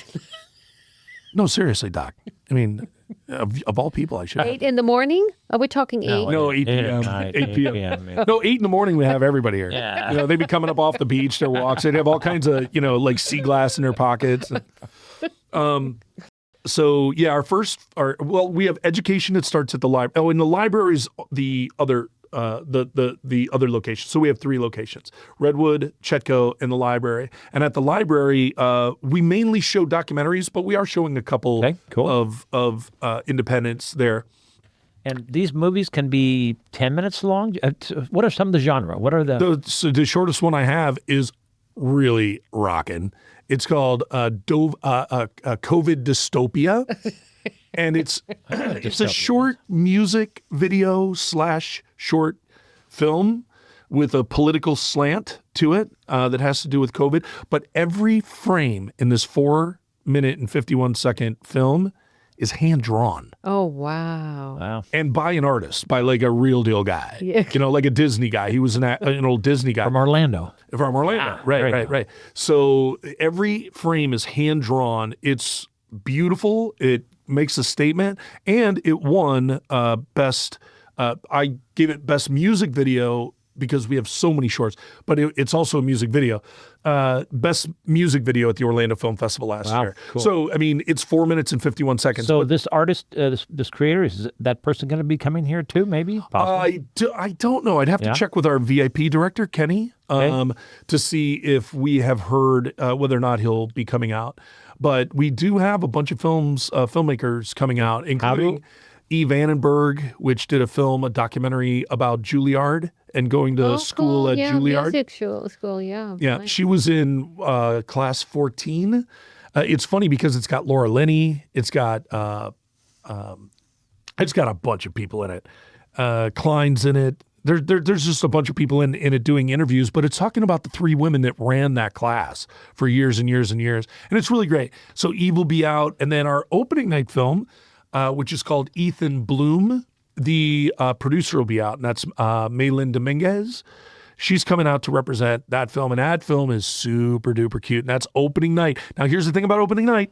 No, seriously, Doc. I mean, of all people, I should.
8 in the morning? Are we talking 8?
No, 8 p.m. 8 p.m. No, 8 in the morning, we have everybody here.
Yeah.
They'd be coming up off the beach, their walks. They'd have all kinds of, like sea glass in their pockets. So, yeah, we have education that starts at the library. Oh, and the library is the other the other location. So we have 3 locations: Redwood, Chetco, and the library. And at the library, we mainly show documentaries, but we are showing a couple of independents there.
And these movies can be 10 minutes long. What are some of the genre? What are
So the shortest one I have is really rocking. It's called COVID Dystopia. And it's a short music video / short film with a political slant to it that has to do with COVID. But every frame in this 4-minute and 51-second film is hand-drawn.
Oh, wow.
And by an artist, by like a real deal guy.
Yeah.
Like a Disney guy. He was an old Disney guy.
From Orlando.
Right. So every frame is hand-drawn. It's beautiful. It makes a statement, and it won best. I gave it best music video because we have so many shorts, but it's also a music video. Best music video at the Orlando Film Festival last year.
Cool.
So, I mean, it's 4 minutes and 51 seconds.
So this artist, this creator, is that person going to be coming here too, maybe?
I don't know. I'd have to check with our VIP director, Kenny, to see if we have heard whether or not he'll be coming out. But we do have a bunch of filmmakers coming out, including E. Vandenberg, which did a documentary about Juilliard and going to school at Juilliard.
Music school, yeah.
Yeah,
Nice.
she was in class 14. It's funny because it's got Laura Linney. It's got a bunch of people in it. Klein's in it. There's just a bunch of people in it doing interviews, but it's talking about the 3 women that ran that class for years and years and years. And it's really great. So Eve will be out. And then our opening night film, which is called Ethan Bloom, the producer will be out, and that's Maylin Dominguez. She's coming out to represent that film, and that film is super duper cute, and that's opening night. Now, here's the thing about opening night.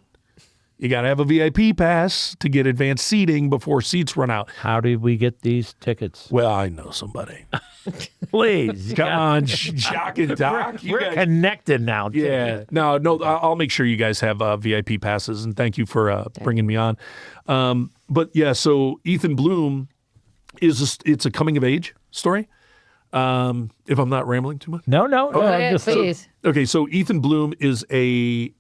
You got to have a VIP pass to get advanced seating before seats run out.
How do we get these tickets?
Well, I know somebody.
Please.
Come on, Jacques and Doc.
We're connected now.
Yeah. No, I'll make sure you guys have VIP passes, and thank you for bringing me on. But yeah, so Ethan Bloom it's a coming of age story. If I'm not rambling too much.
No.
Please.
Okay, so Ethan Bloom is a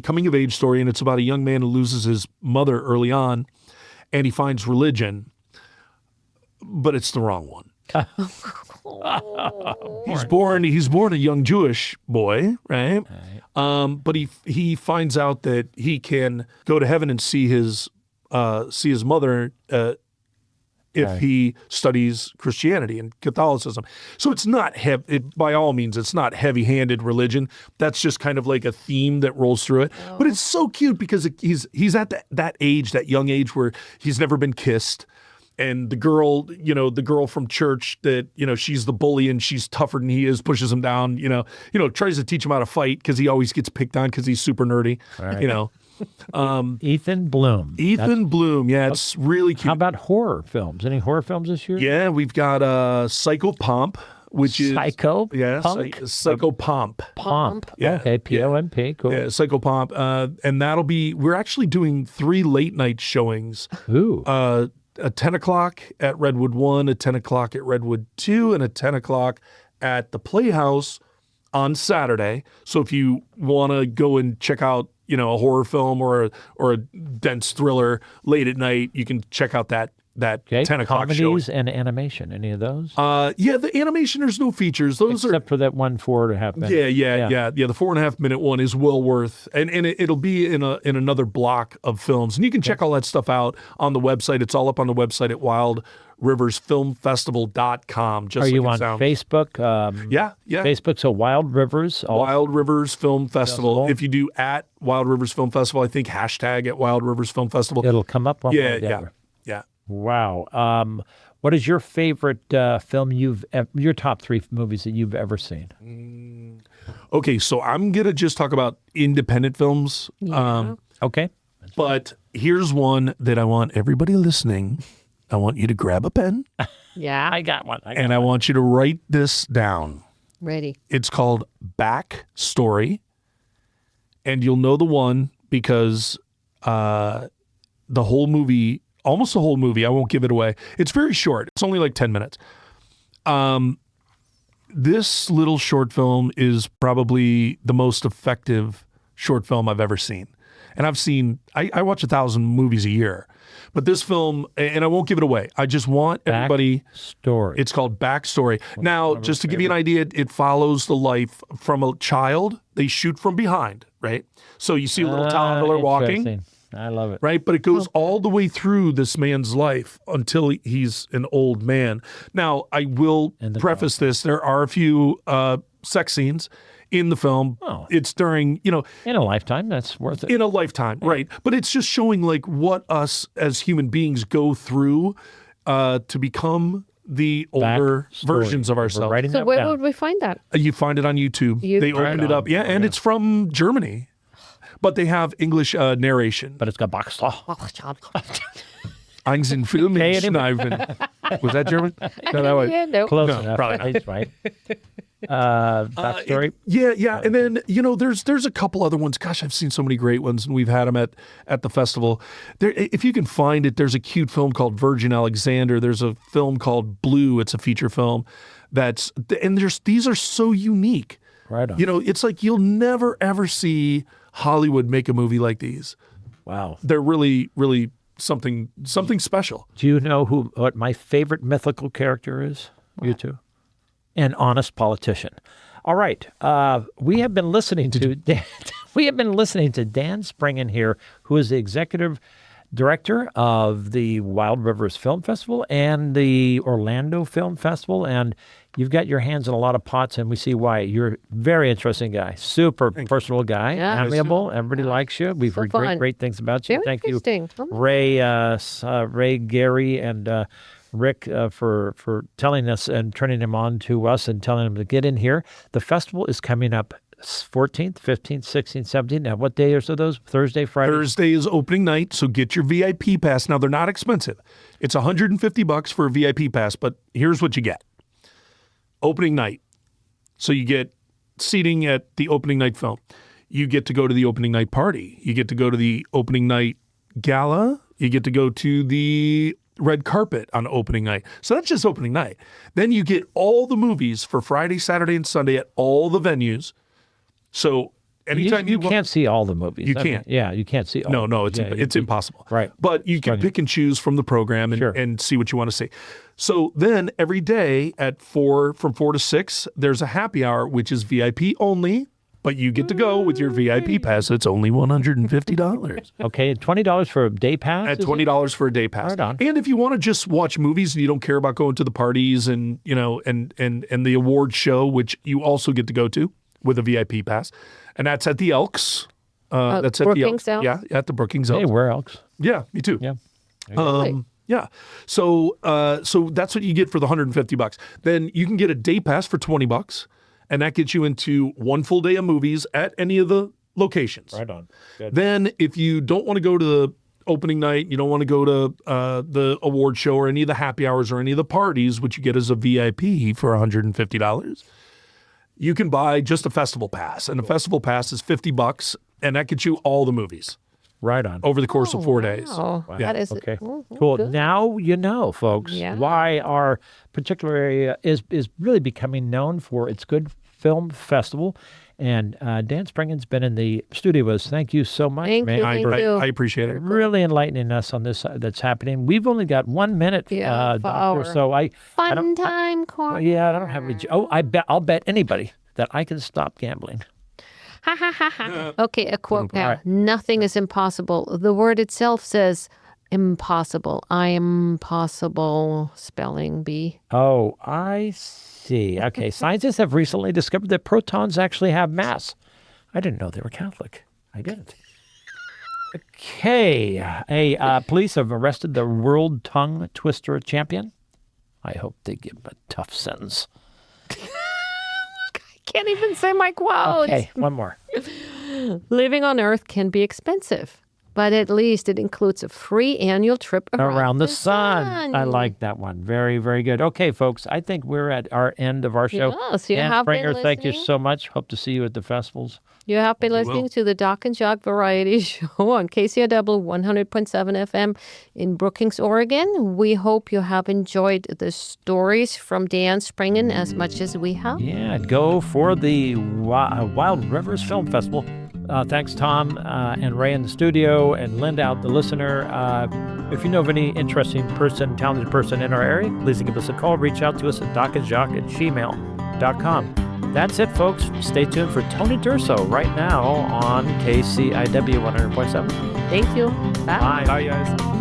coming of age story, and it's about a young man who loses his mother early on, and he finds religion, but it's the wrong one. He's born a young Jewish boy, right? But he finds out that he can go to heaven and see his mother if he studies Christianity and Catholicism. So it's not by all means, it's not heavy-handed religion. That's just kind of like a theme that rolls through it. Oh. But it's so cute because he's at that age, that young age where he's never been kissed. And the girl from church that, she's the bully and she's tougher than he is, pushes him down, tries to teach him how to fight because he always gets picked on because he's super nerdy,
right. Ethan Bloom.
Bloom. Yeah, it's really cute.
How about horror films? Any horror films this year?
Yeah, we've got Psycho Pomp, which is
Psycho.
Yeah, Psycho Pomp.
Pomp.
Yeah.
Okay, P-O-M-P. Cool.
Yeah, Psycho Pomp. And we're actually doing 3 late night showings.
Ooh.
At 10 o'clock at Redwood 1, at 10 o'clock at Redwood 2, and at 10 o'clock at the Playhouse on Saturday. So if you want to go and check out, a horror film or a dense thriller late at night, you can check out that 10 o'clock show.
Comedies and animation, any of those?
Yeah, the animation, there's no features.
Except for that 1 4.5 minutes.
Yeah. The 4.5 minute one is well worth, and it'll be in another block of films, and you can check all that stuff out on the website. It's all up on the website at wildriversfilmfestival.com.
Are you on Facebook?
Yeah.
Facebook, so Wild Rivers.
Wild Rivers Film Festival. If you do at Wild Rivers Film Festival, I think hashtag at Wild Rivers Film Festival.
It'll come up.
Yeah.
Wow. What is your favorite film your top 3 movies that you've ever seen?
Okay, so I'm going to just talk about independent films.
Yeah.
Okay.
But here's one that I want everybody listening. I want you to grab a pen.
Yeah.
I got one.
I want you to write this down.
Ready.
It's called Back Story. And you'll know the one because almost the whole movie, I won't give it away. It's very short. It's only like 10 minutes. This little short film is probably the most effective short film I've ever seen. And I watch 1,000 movies a year. But this film, and I won't give it away. I just want everybody.
Story.
It's called Backstory. Now, just to give you an idea, it follows the life from a child. They shoot from behind, right? So you see a little toddler walking.
I love it.
Right? But it goes all the way through this man's life until he's an old man. Now, I will preface this. There are a few sex scenes in the film.
Oh.
It's during,
in a lifetime, that's worth it.
In a lifetime, right. But it's just showing like what us as human beings go through to become the older versions of ourselves.
So where would we find that?
You find it on YouTube. They opened it up. Yeah, and it's from Germany. But they have English narration.
But it's got Boxlaw.
Einstein Filming Schneiden. Was that German? No, that was
No.
Close
No,
enough.
probably
That's right. Backstory.
Yeah. And then, there's a couple other ones. Gosh, I've seen so many great ones, and we've had them at the festival. There, if you can find it, there's a cute film called Virgin Alexander. There's a film called Blue. It's a feature film. These are so unique.
Right on.
It's like you'll never, ever see Hollywood make a movie like these.
Wow.
They're really, really something special.
Do you know what my favorite mythical character is? What? You two? An honest politician. All right. We have been listening to Dan Springen here, who is the executive director of the Wild Rivers Film Festival and the Orlando Film Festival. And you've got your hands in a lot of pots, and we see why. You're a very interesting guy, super personal guy, amiable. Everybody likes you. We've heard great things about you.
Very
Thank you,
interesting.
Ray, Gary, and Rick for telling us and turning him on to us and telling him to get in here. The festival is coming up 14th, 15th, 16th, 17th. Now, what days are those? Thursday, Friday?
Thursday is opening night, so get your VIP pass. Now, they're not expensive. It's $150 for a VIP pass, but here's what you get. Opening night. So you get seating at the opening night film. You get to go to the opening night party. You get to go to the opening night gala. You get to go to the red carpet on opening night. So that's just opening night. Then you get all the movies for Friday, Saturday, and Sunday at all the venues. So anytime
you can't see all the movies.
You can't.
You can't see all.
No, it's impossible.
Right.
But you can pick and choose from the program and see what you want to see. So then every day from 4 to 6, there's a happy hour, which is VIP only. But you get to go with your VIP pass. It's only $150.
Okay, $20 for a day pass?
At $20 for a day pass.
Right on.
And if you want to just watch movies and you don't care about going to the parties and the award show, which you also get to go to with a VIP pass, and that's at the Elks. That's at the Elks.
Elks?
Yeah, at the Brookings Elks.
Hey, we're Elks.
Yeah, me too.
Yeah.
Yeah. So that's what you get for the $150. Then you can get a day pass for $20. And that gets you into one full day of movies at any of the locations.
Right on. Good.
Then if you don't want to go to the opening night, you don't want to go to the award show or any of the happy hours or any of the parties, which you get as a VIP for $150, you can buy just a festival pass. And the festival pass is $50, and that gets you all the movies.
Right on.
Over the course of 4 days.
Wow.
Yeah.
That is
Okay.
mm-hmm,
Cool.
good.
Now you know, folks, why our particular area is really becoming known for its good film festival. And Dan Springen's been in the studio with us. Thank you so much,
Thank
man.
you.
I appreciate it.
Really enlightening us on this that's happening. We've only got 1 minute, Doctor.
hour.
So I
Fun
don't,
time corner.
I don't have any. Oh, I'll bet anybody that I can stop gambling.
Ha ha ha ha. Okay, a quote now.
right.
Nothing is impossible. The word itself says impossible. I am possible. Spelling bee.
Oh, I see. Okay, scientists have recently discovered that protons actually have mass. I didn't know they were Catholic. I didn't. Okay, police have arrested the world tongue twister champion. I hope they give him a tough sentence.
Can't even say my quotes.
Okay, one more.
Living on Earth can be expensive, but at least it includes a free annual trip
Around the sun. I like that one. Very, very good. Okay, folks, I think we're at our end of our show.
Yes, you
Dan
have been
Springer, thank you
listening.
so much. Hope to see you at the festivals.
You have been listening to the Doc and Jacques Variety Show on KCRW 100.7 FM in Brookings, Oregon. We hope you have enjoyed the stories from Dan Springen as much as we have.
Yeah, go for the Wild Rivers Film Festival. Thanks, Tom and Ray in the studio, and Linda out the listener. If you know of any interesting person, talented person in our area, please give us a call. Reach out to us at docandjacques@gmail.com. That's it, folks. Stay tuned for Tony Durso right now on KCIW 100.7.
Thank you. Bye.
Bye, guys.